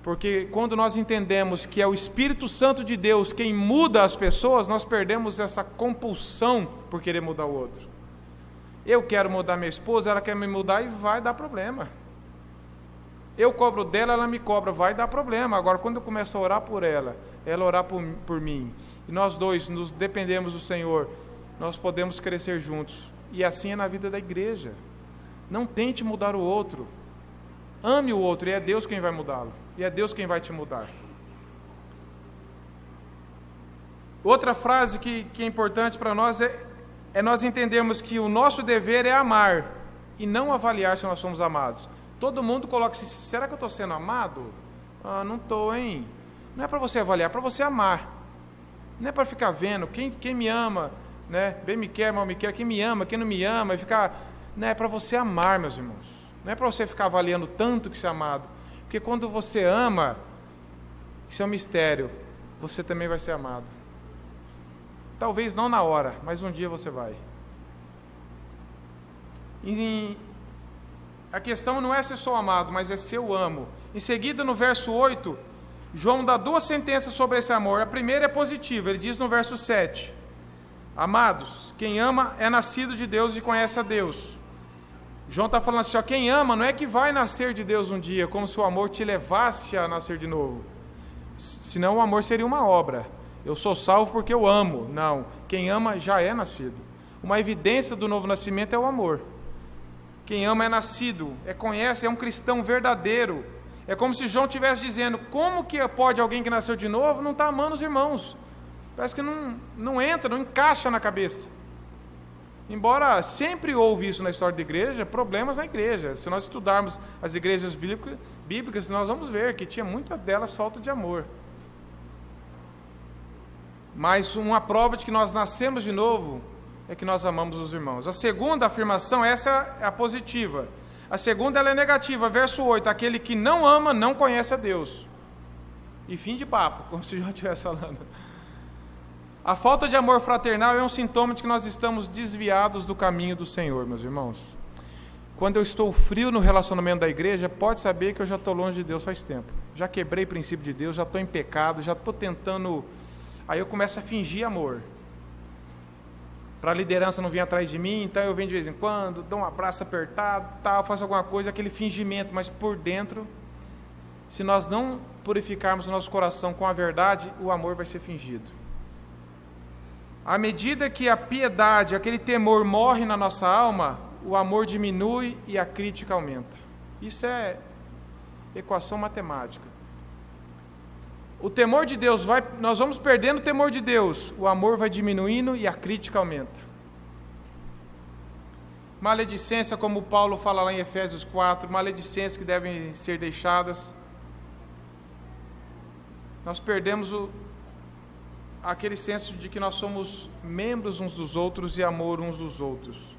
Porque quando nós entendemos que é o Espírito Santo de Deus quem muda as pessoas, nós perdemos essa compulsão por querer mudar o outro. Eu quero mudar minha esposa, ela quer me mudar e vai dar problema. Eu cobro dela, ela me cobra, vai dar problema. Agora, quando eu começo a orar por ela orar por mim, e nós dois nos dependemos do Senhor, nós podemos crescer juntos. E assim é na vida da igreja. Não tente mudar o outro. Ame o outro, e é Deus quem vai mudá-lo. E é Deus quem vai te mudar. Outra frase que é importante para nós é nós entendermos que o nosso dever é amar, e não avaliar se nós somos amados. Todo mundo coloca assim, será que eu estou sendo amado? Não estou, hein? Não é para você avaliar, é para você amar. Não é para ficar vendo quem me ama, né? Bem me quer, mal me quer, quem me ama, quem não me ama, e ficar... Não é para você amar, meus irmãos. Não é para você ficar avaliando tanto que você é amado. Porque quando você ama, isso é um mistério, você também vai ser amado. Talvez não na hora, mas um dia você vai. a questão não é se sou amado, mas é se eu amo. Em seguida, no verso 8, João dá duas sentenças sobre esse amor. A primeira é positiva, ele diz no verso 7, amados, quem ama é nascido de Deus e conhece a Deus. João está falando assim, ó, quem ama não é que vai nascer de Deus um dia, como se o amor te levasse a nascer de novo. Senão o amor seria uma obra. Eu sou salvo porque eu amo. Não, quem ama já é nascido. Uma evidência do novo nascimento é o amor. Quem ama é nascido, conhece, é um cristão verdadeiro. É como se João estivesse dizendo, como que pode alguém que nasceu de novo não estar amando os irmãos? Parece que não entra, não encaixa na cabeça. Embora sempre houve isso na história da igreja, problemas na igreja. Se nós estudarmos as igrejas bíblicas, nós vamos ver que tinha muitas delas falta de amor. Mas uma prova de que nós nascemos de novo é que nós amamos os irmãos. A segunda afirmação, essa é a positiva. A segunda ela é negativa, verso 8, aquele que não ama não conhece a Deus. E fim de papo, como se João estivesse falando. A falta de amor fraternal é um sintoma de que nós estamos desviados do caminho do Senhor, meus irmãos. Quando eu estou frio no relacionamento da igreja, pode saber que eu já estou longe de Deus faz tempo. Já quebrei o princípio de Deus, já estou em pecado, já estou tentando... Aí eu começo a fingir amor. Para a liderança não vir atrás de mim, então eu venho de vez em quando, dou um abraço apertado, tal, faço alguma coisa, aquele fingimento, mas por dentro, se nós não purificarmos o nosso coração com a verdade, o amor vai ser fingido. À medida que a piedade, aquele temor morre na nossa alma, o amor diminui e a crítica aumenta. Isso é equação matemática. O temor de Deus nós vamos perdendo o temor de Deus, o amor vai diminuindo e a crítica aumenta. Maledicência, como Paulo fala lá em Efésios 4, maledicências que devem ser deixadas. Nós perdemos aquele senso de que nós somos membros uns dos outros e amor uns dos outros.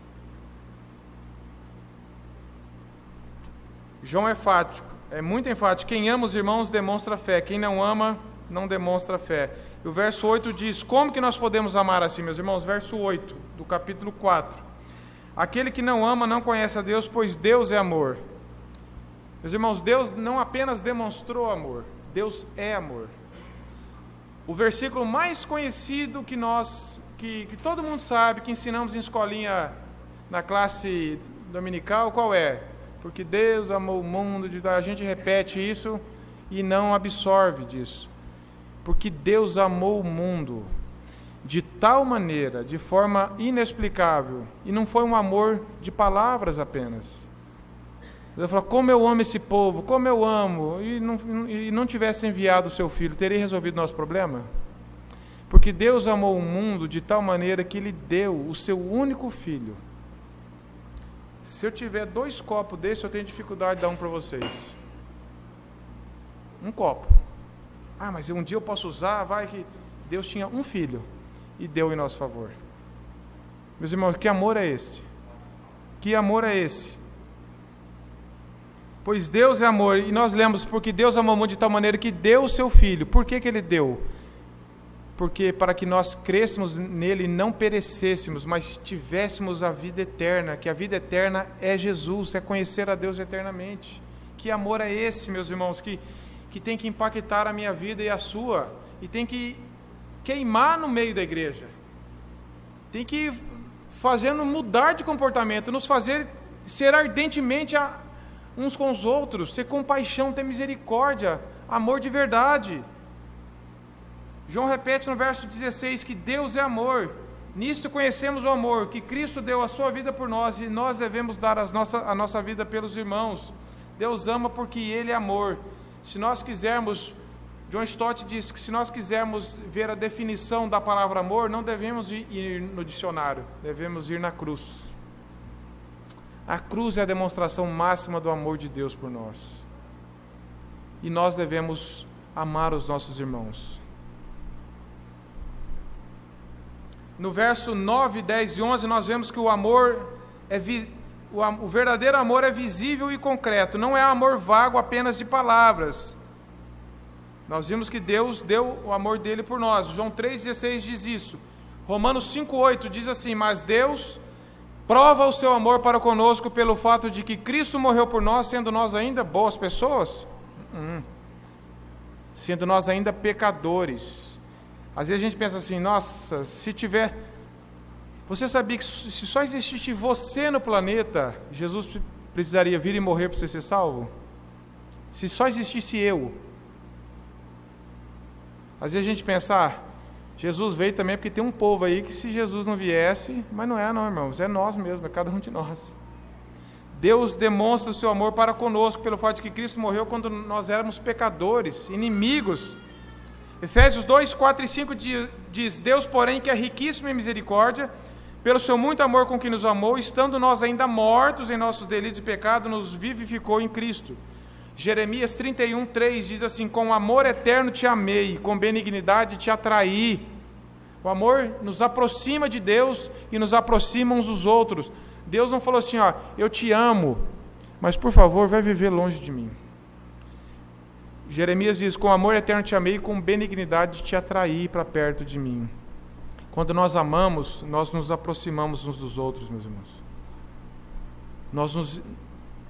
João é enfático, é muito enfático. Quem ama os irmãos demonstra fé, quem não ama não demonstra fé. E o verso 8 diz, como que nós podemos amar assim, meus irmãos? Verso 8 do capítulo 4. Aquele que não ama não conhece a Deus, pois Deus é amor. Meus irmãos, Deus não apenas demonstrou amor, Deus é amor. O versículo mais conhecido que todo mundo sabe, que ensinamos em escolinha na classe dominical, qual é? Porque Deus amou o mundo, a gente repete isso e não absorve disso. Porque Deus amou o mundo de tal maneira, de forma inexplicável, e não foi um amor de palavras apenas. Deus falou, como eu amo esse povo, como eu amo, e não tivesse enviado o seu filho, teria resolvido o nosso problema? Porque Deus amou o mundo de tal maneira que Ele deu o seu único filho. Se eu tiver 2 copos desses, eu tenho dificuldade de dar um para vocês. Um copo. Ah, mas um dia eu posso usar, vai que... Deus tinha um filho e deu em nosso favor. Meus irmãos, que amor é esse? Que amor é esse? Pois Deus é amor, e nós lemos, porque Deus amou o mundo de tal maneira que deu o seu Filho. Por que Ele deu? Porque para que nós crescêssemos nele e não perecêssemos, mas tivéssemos a vida eterna, que a vida eterna é Jesus, é conhecer a Deus eternamente. Que amor é esse, meus irmãos, que tem que impactar a minha vida e a sua, e tem que queimar no meio da igreja, tem que fazendo mudar de comportamento, nos fazer ser ardentemente uns com os outros, ter compaixão, ter misericórdia, amor de verdade. João repete no verso 16 que Deus é amor. Nisto conhecemos o amor, que Cristo deu a sua vida por nós, e nós devemos dar a nossa vida pelos irmãos. Deus ama porque Ele é amor. Se nós quisermos, John Stott diz que se nós quisermos ver a definição da palavra amor, não devemos ir no dicionário, devemos ir na cruz. A cruz é a demonstração máxima do amor de Deus por nós. E nós devemos amar os nossos irmãos. No verso 9, 10 e 11, nós vemos que o amor o verdadeiro amor é visível e concreto, não é amor vago apenas de palavras. Nós vimos que Deus deu o amor dele por nós. João 3,16 diz isso. Romanos 5,8 diz assim, mas Deus Prova o seu amor para conosco pelo fato de que Cristo morreu por nós, sendo nós ainda boas pessoas? Sendo nós ainda pecadores. Às vezes a gente pensa assim, nossa, se tiver... Você sabia que se só existisse você no planeta, Jesus precisaria vir e morrer para você ser salvo? Se só existisse eu. Às vezes a gente pensa, Jesus veio também porque tem um povo aí que se Jesus não viesse, mas não, irmãos, é nós mesmos, é cada um de nós. Deus demonstra o seu amor para conosco pelo fato de que Cristo morreu quando nós éramos pecadores, inimigos. Efésios 2, 4 e 5 diz, Deus, porém, que é riquíssimo em misericórdia, pelo seu muito amor com que nos amou, estando nós ainda mortos em nossos delitos e pecados, nos vivificou em Cristo. Jeremias 31, 3 diz assim, com amor eterno te amei, com benignidade te atraí. O amor nos aproxima de Deus e nos aproxima uns dos outros. Deus não falou assim, eu te amo, mas por favor, vai viver longe de mim. Jeremias diz, com amor eterno te amei, com benignidade te atraí para perto de mim. Quando nós amamos, nós nos aproximamos uns dos outros, meus irmãos.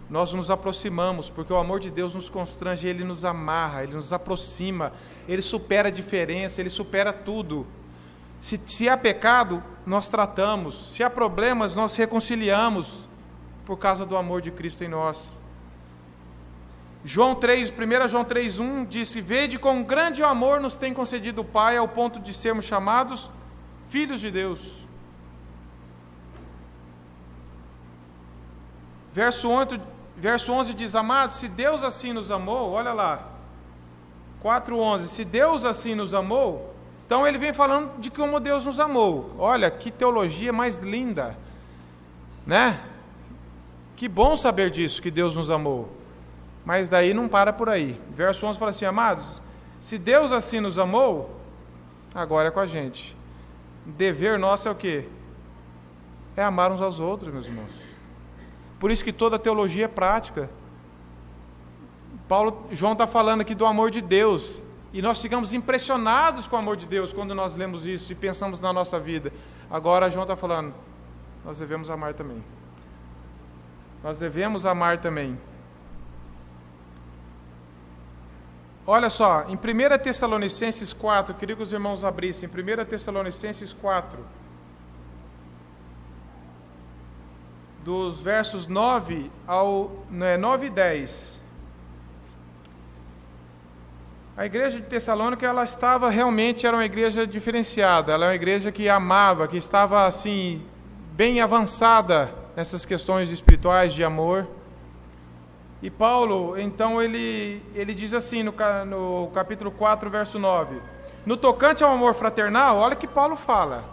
Nós nos aproximamos, porque o amor de Deus nos constrange, Ele nos amarra, Ele nos aproxima, Ele supera a diferença, Ele supera tudo. Se há pecado, nós tratamos, se há problemas, nós reconciliamos, por causa do amor de Cristo em nós. 1 João 3:1 diz, vede com grande amor nos tem concedido o Pai, ao ponto de sermos chamados filhos de Deus. Verso 11 diz, amados, se Deus assim nos amou, olha lá, 4:11, se Deus assim nos amou, então ele vem falando de como Deus nos amou. Olha, que teologia mais linda, né? Que bom saber disso, que Deus nos amou. Mas daí não para por aí. Verso 11 fala assim, amados, se Deus assim nos amou, agora é com a gente. Dever nosso é o quê? É amar uns aos outros, meus irmãos. Por isso que toda teologia é prática. João está falando aqui do amor de Deus, e nós ficamos impressionados com o amor de Deus quando nós lemos isso e pensamos na nossa vida. Agora João está falando, nós devemos amar também. Nós devemos amar também. Olha só, em 1 Tessalonicenses 4, queria que os irmãos abrissem, 1 Tessalonicenses 4, dos versos 9 e 10. A igreja de Tessalônica, ela estava realmente, era uma igreja diferenciada, ela é uma igreja que amava, que estava assim, bem avançada nessas questões espirituais de amor. E Paulo, então, ele diz assim no capítulo 4, verso 9, no tocante ao amor fraternal, olha que Paulo fala,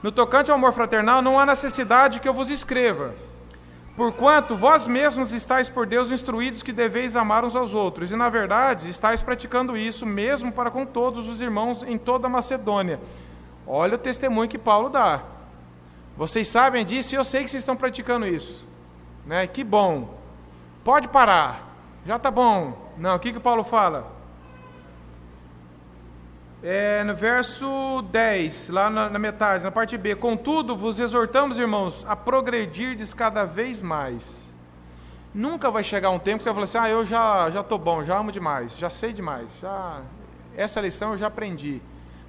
no tocante ao amor fraternal não há necessidade que eu vos escreva, porquanto vós mesmos estáis por Deus instruídos que deveis amar uns aos outros, e na verdade estáis praticando isso mesmo para com todos os irmãos em toda a Macedônia. Olha o testemunho que Paulo dá. Vocês sabem disso e eu sei que vocês estão praticando isso, né? Que bom. Pode parar, já está bom. Não, o que Paulo fala? No verso 10, lá na metade, na parte B. Contudo, vos exortamos, irmãos, a progredirdes cada vez mais. Nunca vai chegar um tempo que você vai falar assim, eu já estou bom, já amo demais, já sei demais, essa lição eu já aprendi.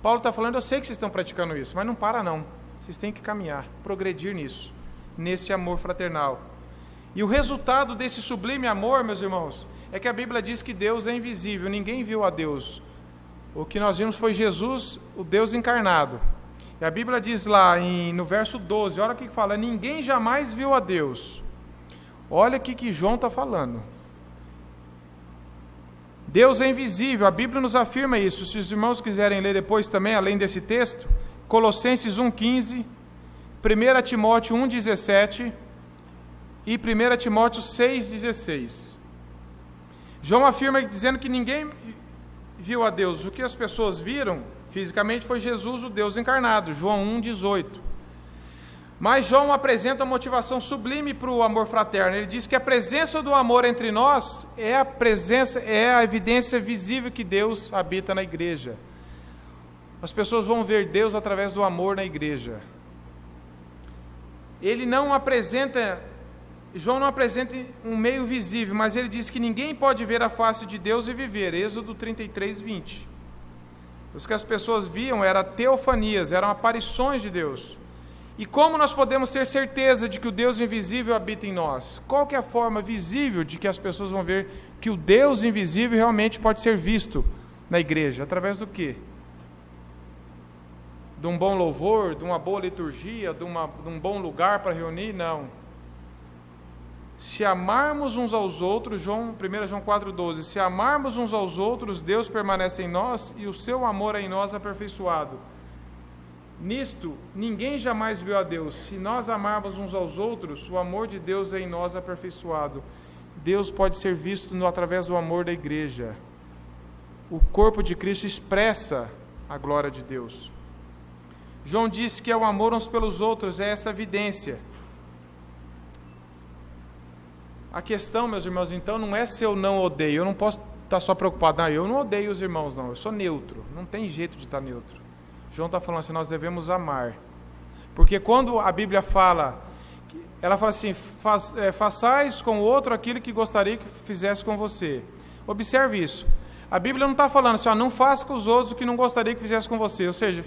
Paulo está falando, eu sei que vocês estão praticando isso, mas não para não. Vocês têm que caminhar, progredir nisso, nesse amor fraternal. E o resultado desse sublime amor, meus irmãos, é que a Bíblia diz que Deus é invisível, ninguém viu a Deus. O que nós vimos foi Jesus, o Deus encarnado. E a Bíblia diz lá no verso 12, olha o que fala, ninguém jamais viu a Deus. Olha o que João está falando. Deus é invisível, a Bíblia nos afirma isso. Se os irmãos quiserem ler depois também, além desse texto, Colossenses 1,15, 1 Timóteo 1,17 e 1 Timóteo 6,16. João afirma dizendo que ninguém viu a Deus. O que as pessoas viram fisicamente foi Jesus, o Deus encarnado, João 1,18. Mas João apresenta uma motivação sublime para o amor fraterno. Ele diz que a presença do amor entre nós é a evidência visível que Deus habita na igreja. As pessoas vão ver Deus através do amor na igreja. João não apresenta um meio visível, mas ele diz que ninguém pode ver a face de Deus e viver. Êxodo 33, 20. Os que as pessoas viam eram teofanias, eram aparições de Deus. E como nós podemos ter certeza de que o Deus invisível habita em nós? Qual que é a forma visível de que as pessoas vão ver que o Deus invisível realmente pode ser visto na igreja? Através do quê? De um bom louvor, de uma boa liturgia, de um bom lugar para reunir? Não. Se amarmos uns aos outros, 1 João 4,12, se amarmos uns aos outros, Deus permanece em nós e o seu amor é em nós aperfeiçoado. Nisto, ninguém jamais viu a Deus. Se nós amarmos uns aos outros, o amor de Deus é em nós aperfeiçoado. Deus pode ser visto através do amor da igreja. O corpo de Cristo expressa a glória de Deus. João disse que é o amor uns pelos outros, é essa evidência. A questão, meus irmãos, então, não é se eu não odeio. Eu não posso estar só preocupado. Não, eu não odeio os irmãos, não. Eu sou neutro. Não tem jeito de estar neutro. João está falando assim, nós devemos amar. Porque quando a Bíblia fala, ela fala assim, façais com o outro aquilo que gostaria que fizesse com você. Observe isso. A Bíblia não está falando assim, não faça com os outros o que não gostaria que fizesse com você. Ou seja,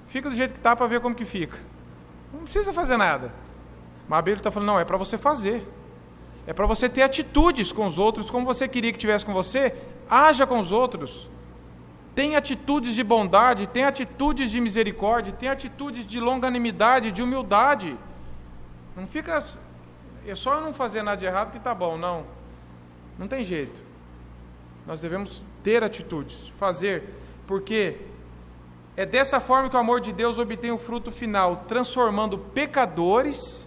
fica do jeito que está para ver como que fica. Não precisa fazer nada. Mas a Bíblia está falando, não, é para você fazer. É para você ter atitudes com os outros, como você queria que tivesse com você, haja com os outros. Tem atitudes de bondade, tem atitudes de misericórdia, tem atitudes de longanimidade, de humildade. Não fica, é só eu não fazer nada de errado que está bom, não. Não tem jeito. Nós devemos ter atitudes, fazer, porque é dessa forma que o amor de Deus obtém o fruto final, transformando pecadores,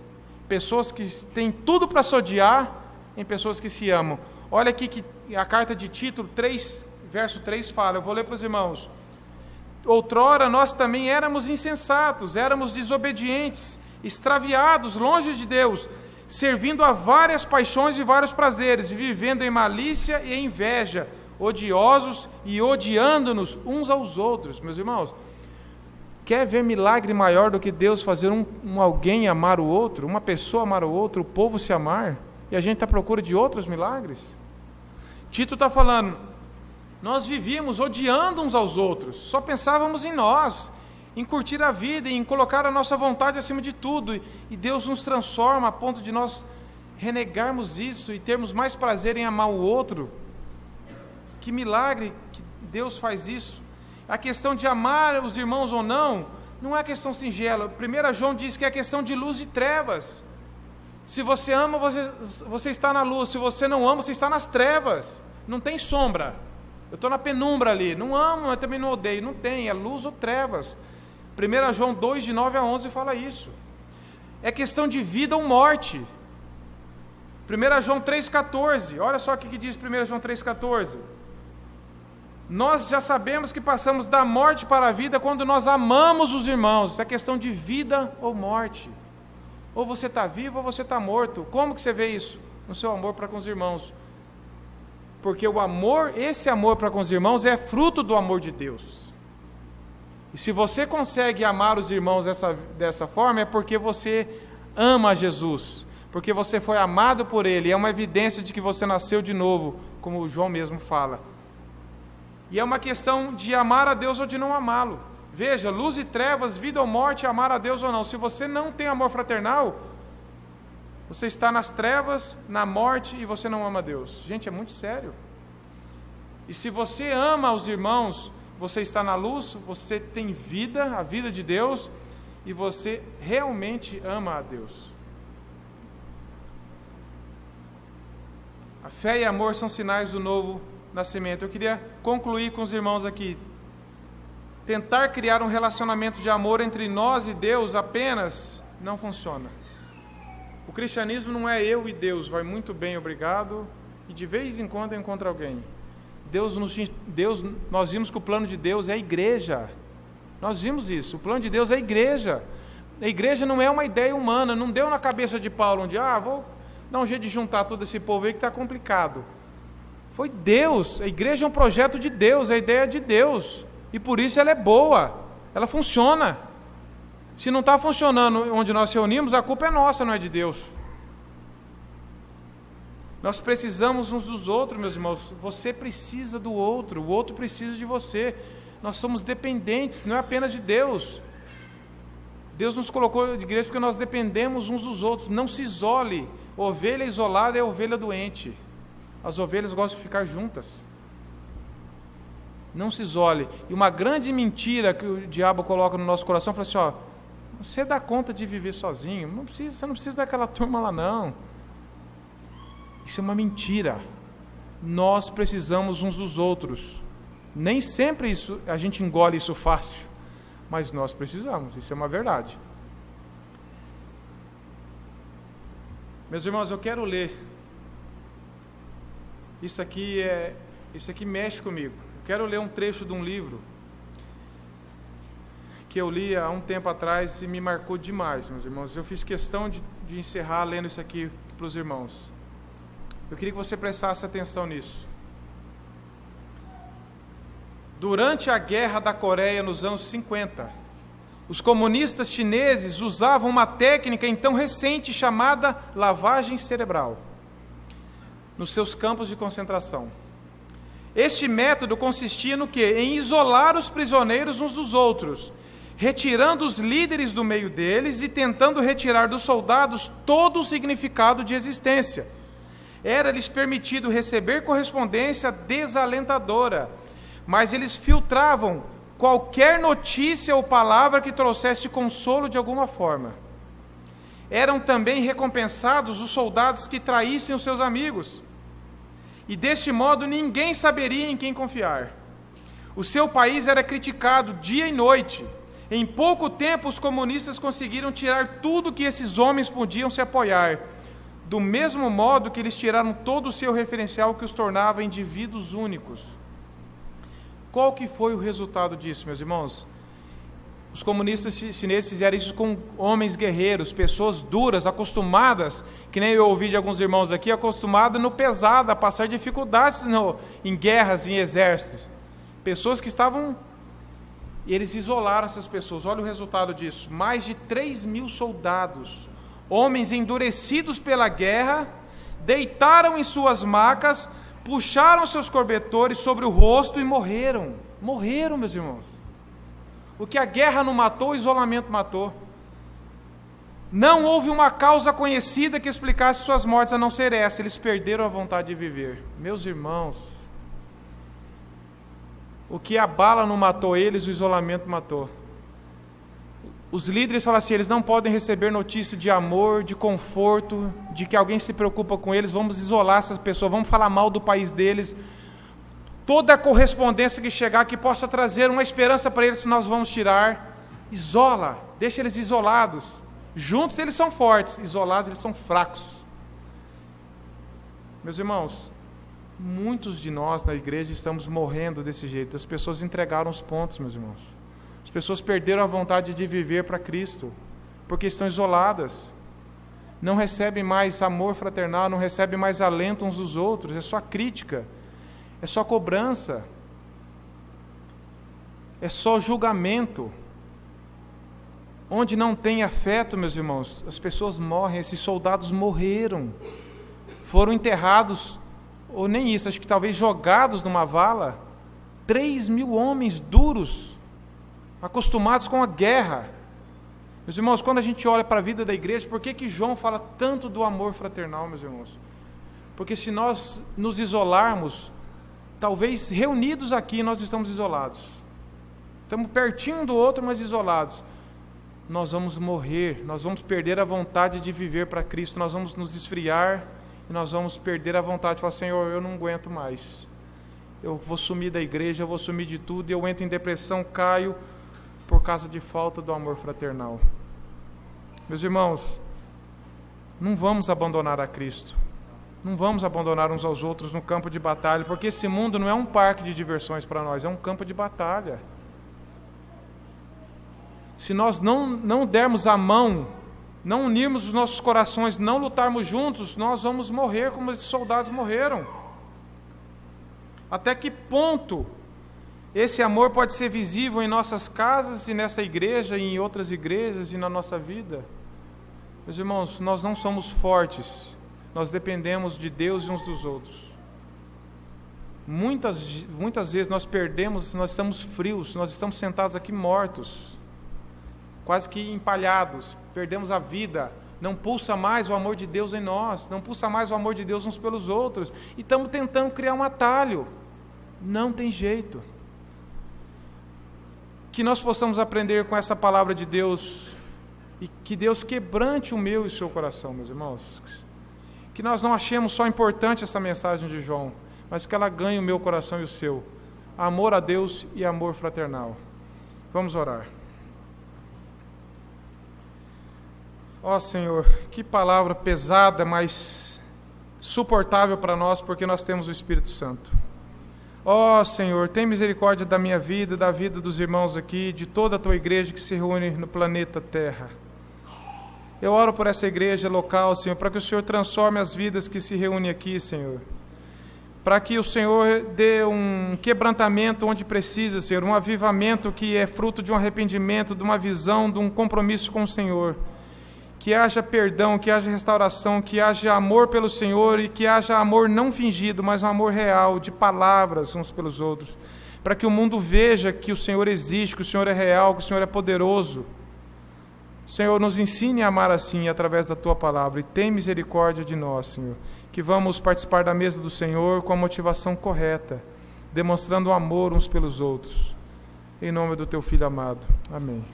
pessoas que têm tudo para se odiar, em pessoas que se amam. Olha aqui que a carta de Tito 3, verso 3 fala, eu vou ler para os irmãos. Outrora nós também éramos insensatos, éramos desobedientes, extraviados, longe de Deus, servindo a várias paixões e vários prazeres, vivendo em malícia e inveja, odiosos e odiando-nos uns aos outros. Meus irmãos, quer ver milagre maior do que Deus fazer alguém amar o outro, uma pessoa amar o outro, o povo se amar, e a gente está à procura de outros milagres? Tito está falando, nós vivíamos odiando uns aos outros, só pensávamos em nós, em curtir a vida, em colocar a nossa vontade acima de tudo, e Deus nos transforma a ponto de nós renegarmos isso e termos mais prazer em amar o outro. Que milagre que Deus faz isso. A questão de amar os irmãos ou não, não é questão singela. 1 João diz que é questão de luz e trevas. Se você ama, você está na luz. Se você não ama, você está nas trevas. Não tem sombra. Eu estou na penumbra ali. Não amo, mas também não odeio. Não tem, é luz ou trevas. 1 João 2, de 9 a 11 fala isso. É questão de vida ou morte. 1 João 3,14. Olha só o que diz 1 João 3,14. Nós já sabemos que passamos da morte para a vida quando nós amamos os irmãos. É questão de vida ou morte. Ou você está vivo ou você está morto. Como que você vê isso? No seu amor para com os irmãos. Porque o amor, esse amor para com os irmãos é fruto do amor de Deus. E se você consegue amar os irmãos dessa forma, é porque você ama Jesus. Porque você foi amado por Ele. É uma evidência de que você nasceu de novo, como o João mesmo fala. E é uma questão de amar a Deus ou de não amá-lo. Veja, luz e trevas, vida ou morte, amar a Deus ou não. Se você não tem amor fraternal, você está nas trevas, na morte, e você não ama a Deus. Gente, é muito sério. E se você ama os irmãos, você está na luz, você tem vida, a vida de Deus, e você realmente ama a Deus. A fé e amor são sinais do novo nascimento. Eu queria concluir com os irmãos aqui. Tentar criar um relacionamento de amor entre nós e Deus apenas não funciona. O cristianismo não é eu e Deus, vai muito bem, obrigado, e de vez em quando eu encontro alguém. Nós vimos que o plano de Deus é a igreja. Nós vimos isso, o plano de Deus é a igreja. A igreja não é uma ideia humana, não deu na cabeça de Paulo onde, vou dar um jeito de juntar todo esse povo aí que está complicado. Foi Deus, a igreja é um projeto de Deus, a ideia é de Deus, e por isso ela é boa, ela funciona. Se não está funcionando onde nós reunimos, a culpa é nossa, não é de Deus. Nós precisamos uns dos outros, meus irmãos. Você precisa do outro, o outro precisa de você. Nós somos dependentes, não é apenas de Deus. Deus nos colocou de igreja porque nós dependemos uns dos outros. Não se isole. Ovelha isolada é ovelha doente. As ovelhas gostam de ficar juntas. Não se isole. E uma grande mentira que o diabo coloca no nosso coração, fala assim, ó, você dá conta de viver sozinho, você não precisa daquela turma lá não. Isso é uma mentira. Nós precisamos uns dos outros. Nem sempre a gente engole isso fácil, mas nós precisamos, isso é uma verdade. Meus irmãos, eu quero ler. Isso aqui mexe comigo. Eu quero ler um trecho de um livro que eu li há um tempo atrás e me marcou demais, meus irmãos. Eu fiz questão de encerrar lendo isso aqui para os irmãos. Eu queria que você prestasse atenção nisso. Durante a Guerra da Coreia nos anos 50, os comunistas chineses usavam uma técnica então recente chamada lavagem cerebral nos seus campos de concentração. Este método consistia no quê? Em isolar os prisioneiros uns dos outros, retirando os líderes do meio deles e tentando retirar dos soldados todo o significado de existência. Era-lhes permitido receber correspondência desalentadora, mas eles filtravam qualquer notícia ou palavra que trouxesse consolo de alguma forma. Eram também recompensados os soldados que traíssem os seus amigos. E deste modo ninguém saberia em quem confiar. O seu país era criticado dia e noite. Em pouco tempo os comunistas conseguiram tirar tudo que esses homens podiam se apoiar, do mesmo modo que eles tiraram todo o seu referencial que os tornava indivíduos únicos. Qual que foi o resultado disso, meus irmãos? Os comunistas chineses fizeram isso com homens guerreiros, pessoas duras, acostumadas, que nem eu ouvi de alguns irmãos aqui, acostumadas no pesado, a passar dificuldades em guerras, em exércitos. Pessoas que estavam... E eles isolaram essas pessoas. Olha o resultado disso. Mais de 3.000 soldados, homens endurecidos pela guerra, deitaram em suas macas, puxaram seus cobertores sobre o rosto e morreram. Morreram, meus irmãos. O que a guerra não matou, o isolamento matou. Não houve uma causa conhecida que explicasse suas mortes a não ser essa. Eles perderam a vontade de viver. Meus irmãos, o que a bala não matou eles, o isolamento matou. Os líderes falam assim, eles não podem receber notícia de amor, de conforto, de que alguém se preocupa com eles, vamos isolar essas pessoas, vamos falar mal do país deles. Toda a correspondência que chegar, que possa trazer uma esperança para eles, nós vamos tirar. Isola, deixa eles isolados. Juntos eles são fortes, isolados eles são fracos. Meus irmãos, muitos de nós na igreja estamos morrendo desse jeito. As pessoas entregaram os pontos, meus irmãos. As pessoas perderam a vontade de viver para Cristo, porque estão isoladas. Não recebem mais amor fraternal, não recebem mais alento uns dos outros, é só crítica, é só cobrança, é só julgamento. Onde não tem afeto, meus irmãos, as pessoas morrem. Esses soldados morreram, foram enterrados, ou nem isso, acho que talvez jogados numa vala. 3.000 homens duros, acostumados com a guerra. Meus irmãos, quando a gente olha para a vida da igreja, por que João fala tanto do amor fraternal, meus irmãos? Porque se nós nos isolarmos, talvez reunidos aqui nós estamos isolados. Estamos pertinho um do outro, mas isolados. Nós vamos morrer, nós vamos perder a vontade de viver para Cristo, nós vamos nos esfriar e nós vamos perder a vontade de falar, Senhor, eu não aguento mais. Eu vou sumir da igreja, eu vou sumir de tudo, eu entro em depressão, caio, por causa de falta do amor fraternal. Meus irmãos, não vamos abandonar a Cristo. Não vamos abandonar uns aos outros no campo de batalha, porque esse mundo não é um parque de diversões para nós, é um campo de batalha. Se nós não dermos a mão, não unirmos os nossos corações, não lutarmos juntos, nós vamos morrer como esses soldados morreram. Até que ponto Esse amor pode ser visível em nossas casas e nessa igreja, e em outras igrejas e na nossa vida. Meus irmãos, nós não somos fortes, nós dependemos de Deus e uns dos outros. Muitas vezes nós perdemos, nós estamos frios, nós estamos sentados aqui mortos, quase que empalhados, perdemos a vida, não pulsa mais o amor de Deus em nós, não pulsa mais o amor de Deus uns pelos outros, e estamos tentando criar um atalho. Não tem jeito. Que nós possamos aprender com essa palavra de Deus, e que Deus quebrante o meu e o seu coração, meus irmãos. Que nós não achemos só importante essa mensagem de João, mas que ela ganhe o meu coração e o seu. Amor a Deus e amor fraternal. Vamos orar. Ó Senhor, que palavra pesada, mas suportável para nós, porque nós temos o Espírito Santo. Ó Senhor, tem misericórdia da minha vida, da vida dos irmãos aqui, de toda a Tua igreja que se reúne no planeta Terra. Eu oro por essa igreja local, Senhor, para que o Senhor transforme as vidas que se reúnem aqui, Senhor. Para que o Senhor dê um quebrantamento onde precisa, Senhor, um avivamento que é fruto de um arrependimento, de uma visão, de um compromisso com o Senhor. Que haja perdão, que haja restauração, que haja amor pelo Senhor e que haja amor não fingido, mas um amor real, de palavras uns pelos outros. Para que o mundo veja que o Senhor existe, que o Senhor é real, que o Senhor é poderoso. Senhor, nos ensine a amar assim, através da Tua palavra, e tem misericórdia de nós, Senhor. Que vamos participar da mesa do Senhor com a motivação correta, demonstrando amor uns pelos outros. Em nome do Teu Filho amado. Amém.